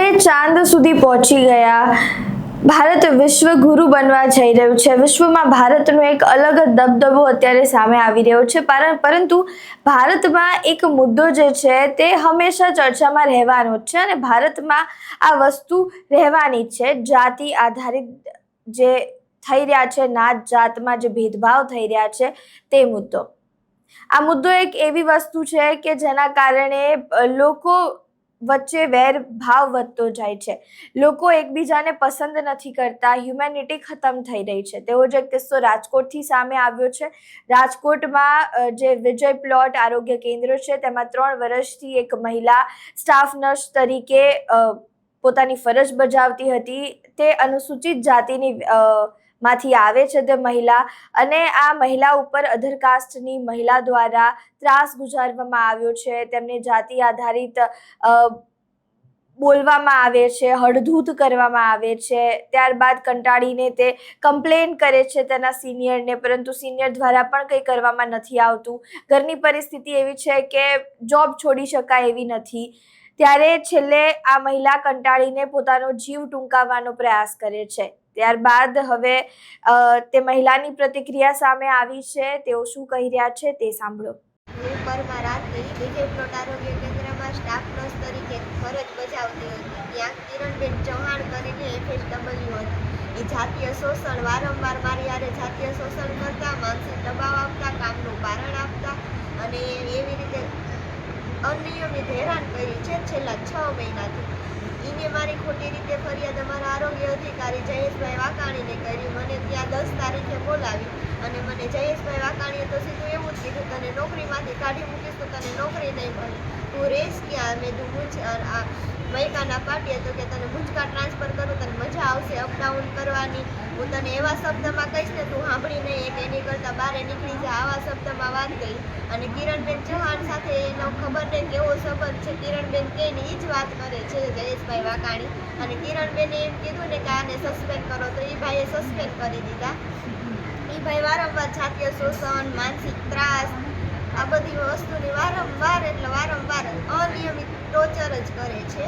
આપણે ચાંદ સુધી પહોંચી ગયા। ભારત વિશ્વ ગુરુ બનવા જઈ રહ્યું છે। વિશ્વમાં ભારતનો એક અલગ જ દબદબો અત્યારે સામે આવી રહ્યો છે। પરંતુ ભારતમાં એક મુદ્દો જે છે તે હંમેશા ચર્ચામાં રહેવાનો જ છે અને ભારતમાં આ વસ્તુ રહેવાની જ છે। જાતિ આધારિત જે થઈ રહ્યા છે, નાત જાતમાં જે ભેદભાવ થઈ રહ્યા છે તે મુદ્દો। આ મુદ્દો એક એવી વસ્તુ છે કે જેના કારણે લોકો વચ્ચે વેર ભાવ વધતો જાય છે। લોકો એકબીજાને પસંદ નથી કરતા। હ્યુમેનિટી ખતમ થઈ રહી છે। તેવો જ એક કિસ્સો રાજકોટથી સામે આવ્યો છે। રાજકોટમાં જે વિજય પ્લોટ આરોગ્ય કેન્દ્ર છે તેમાં 3 વર્ષથી એક મહિલા સ્ટાફ નર્સ તરીકે પોતાની ફરજ બજાવતી હતી। તે અનુસૂચિત જાતિની માંથી આવે છે તે મહિલા, અને આ મહિલા ઉપર અધર કાસ્ટની મહિલા દ્વારા ત્રાસ ગુજારવામાં આવ્યો છે। તેમને જાતિ આધારિત બોલવામાં આવે છે, હળધૂત કરવામાં આવે છે। ત્યારબાદ કંટાળીને તે કમ્પ્લેન કરે છે તેના સિનિયરને, પરંતુ સિનિયર દ્વારા પણ કંઈ કરવામાં નથી આવતું। ઘરની પરિસ્થિતિ એવી છે કે જોબ છોડી શકાય એવી નથી। ત્યારે છેલ્લે આ મહિલા કંટાળીને પોતાનો જીવ ટૂંકાવવાનો પ્રયાસ કરે છે। ત્યારબાદ હવે તે મહિલાની પ્રતિક્રિયા સામે આવી છે। તેઓ શું કહી રહ્યા છે તે સાંભળો। હું પરમાર આરતી વિજય પ્લોટ આરોગ્ય કેન્દ્રમાં સ્ટાફ નર્સ તરીકે ફરજ બજાવતી હતી। ત્યાં કિરણબેન ચૌહાણ કરીને FSW હતી। એ જાતીય શોષણ વારંવાર મારી હારે જાતીય શોષણ કરતા, માનસિક દબાવ આપતા, કામનું કારણ આપતા અને એવી રીતે અનિયમિત હેરાન કરી છે છેલ્લા 6 મહિનાથી। એને મારી ખોટી રીતે ફરિયાદ અમારા આરોગ્ય અધિકારી જયેશભાઈ વાકાણીને કરી। મને ત્યાં 10 તારીખે બોલાવી અને મને જયેશભાઈ વાકાણીએ તો સીધું એવું જ કીધું, તને નોકરીમાંથી કાઢી મૂકીશ તો તને નોકરી નહીં મળે, તું રેસ ક્યાં? મેં તું વૈકાના પાટીએ તો કે તને મુંજકા ટ્રાન્સફર કરું, તને મજા આવશે અપડાઉન કરવાની, હું તને એવા શબ્દમાં કહીશ ને તું સાંભળી નહીં કે એની કરતાં બહાર નીકળી જાય, આવા શબ્દમાં વાત કરી। અને કિરણબેન ચૌહાણ સાથે એનો ખબર નહીં કેવો સંબંધ છે। કિરણબેન કે એ જ વાત કરે છે જયેશભાઈ વાકાણી, અને કિરણબેને એમ કીધું ને કે આને સસ્પેન્ડ કરો તો એ ભાઈએ સસ્પેન્ડ કરી દીધા। એ ભાઈ વારંવાર જાતીય શોષણ, માનસિક ત્રાસ, આ બધી વસ્તુની વારંવાર અનિયમિત ટોર્ચર જ કરે છે।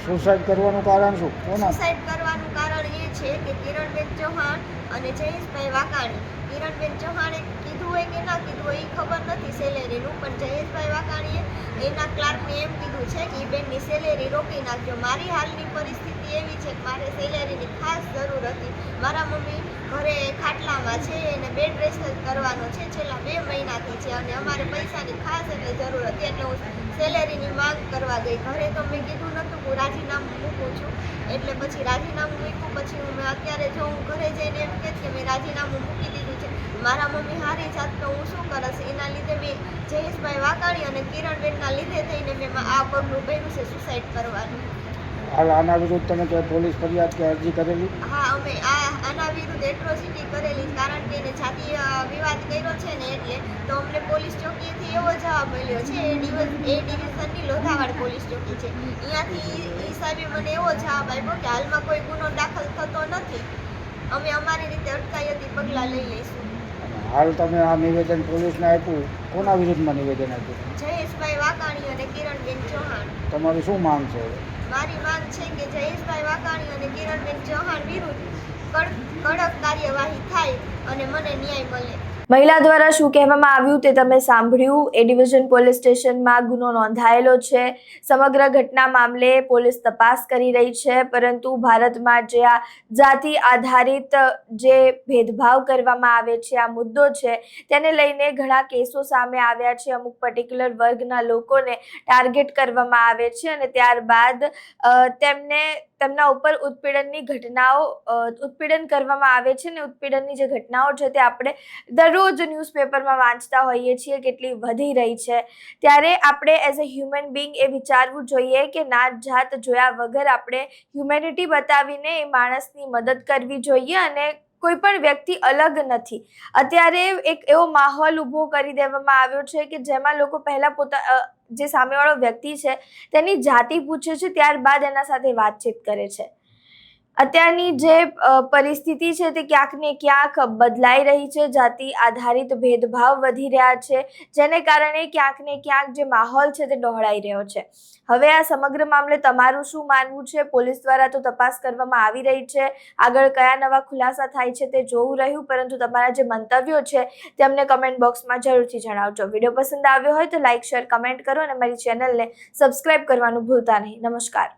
સુસાઇડ કરવાનું કારણ શું? સુસાઇડ કરવાનું કારણ એ છે કે કિરણબેન ચૌહાણ અને જયેશભાઈ વાકાણી, કિરણબેન ચૌહાણે કીધું હોય કે ના કીધું હોય એ ખબર નથી સેલેરીનું, પણ જયેશભાઈ વાકાણીએ એના ક્લાર્કને એમ કીધું છે કે એ બેનની સેલેરી રોકી નાખજો। મારી હાલની પરિસ્થિતિ એવી છે કે મારે સેલેરીની ખાસ જરૂર હતી। મારા મમ્મી ઘરે ખાટલામાં છે, એને બેડ રેસ્ટ જ કરવાનો છે, છેલ્લા 2 મહિનાથી છે, અને અમારે પૈસાની ખાસ એટલે જરૂર હતી, એટલે હું સેલેરીની માંગ કરવા ગઈ। ઘરે તો મેં કીધું નહોતું હું રાજીનામું મૂકું છું, એટલે પછી રાજીનામું મૂક્યું। પછી હું અત્યારે જો હું ઘરે જઈને એમ કહેશ કે મેં રાજીનામું મૂકી દીધું છે, મારા મમ્મી હારી જાત તો હું શું કરશ? એના લીધે મેં જયેશભાઈ વાકાણી અને કિરણબેનના લીધે થઈને મેં આ પગલું ભર્યું છે સુસાઇડ કરવાનું। હાલ આના વિરુદ્ધ તમે કોઈ પોલીસ ફરિયાદ કે અરજી કરેલી? હા, અમે આના વિરુદ્ધ એટ્રોસિટી કરેલી, કારણ કે એને જાતીય વિવાદ કર્યો છે ને, એટલે તો અમને પોલીસ ચોકીએથી એવો જવાબ મળ્યો છે। એ ડિવિઝનની લોધાવાડ પોલીસ ચોકી છે, અહીંયાથી એ સાહેબે મને એવો જવાબ આપ્યો કે હાલમાં કોઈ ગુનો દાખલ થતો નથી, અમે અમારી રીતે અટકાયતી પગલાં લઈ લઈશું। હાલ તમે આ નિવેદન પોલીસને આપ્યું, કોના વિરુદ્ધમાં નિવેદન આપ્યું? જયેશભાઈ વાકાણી અને કિરણબેન ચૌહાણ। તમારી શું માંગ છે? મારી માંગ છે કે જયેશભાઈ વાકાણી અને કિરણબેન ચૌહાણ વિરુદ્ધ કડક કાર્યવાહી થાય અને મને ન્યાય મળે। મહિલા દ્વારા શું કહેવામાં આવ્યું તે તમે સાંભળ્યું। એ ડિવિઝન પોલીસ સ્ટેશનમાં ગુનો નોંધાયેલો છે। સમગ્ર ઘટના મામલે પોલીસ તપાસ કરી રહી છે, પરંતુ ભારતમાં જે આ જાતિ આધારિત જે ભેદભાવ કરવામાં આવે છે, આ મુદ્દો છે, તેને લઈને ઘણા કેસો સામે આવ્યા છે। અમુક પર્ટિક્યુલર વર્ગના લોકોને ટાર્ગેટ કરવામાં આવે છે અને ત્યારબાદ તેમના ઉપર ઉત્પીડન કરવામાં આવે છે, ને ઉત્પીડનની જે ઘટનાઓ છે તે આપણે દરરોજ ન્યૂઝપેપરમાં વાંચતા હોઈએ છીએ કેટલી વધી રહી છે। ત્યારે આપણે એઝ અ હ્યુમન બિંગ એ વિચારવું જોઈએ કે નાત જાત જોયા વગર આપણે હ્યુમેનિટી બતાવીને એ માણસની મદદ કરવી જોઈએ, અને કોઈ પણ વ્યક્તિ અલગ નથી। અત્યારે એક એવો માહોલ ઊભો કરી દેવામાં આવ્યો છે કે જેમાં લોકો પહેલા જે સામેવાળો વ્યક્તિ છે તેની જાતિ પૂછે છે, ત્યારબાદ એના સાથે વાતચીત કરે છે। અત્યારની જે પરિસ્થિતિ છે તે ક્યાંક ને ક્યાંક બદલાઈ રહી છે. જાતિ આધારિત ભેદભાવ વધી રહ્યા છે, જેને કારણે ક્યાંક ને ક્યાંક જે માહોલ છે તે ડહોળાઈ રહ્યો છે. હવે આ સમગ્ર મામલે તમારું શું માનવું છે? પોલીસ દ્વારા તો તપાસ કરવામાં આવી રહી છે, આગળ કયા નવા ખુલાસા થાય છે તે જોવું રહ્યું, પરંતુ તમારા જે મંતવ્યો છે તે અમને કમેન્ટ બોક્સમાં જરૂરથી જણાવજો. વિડીયો પસંદ આવ્યો હોય તો લાઇક, શેર, કમેન્ટ કરો અને મારી ચેનલને સબસ્ક્રાઇબ કરવાનું ભૂલતા નહીં. નમસ્કાર.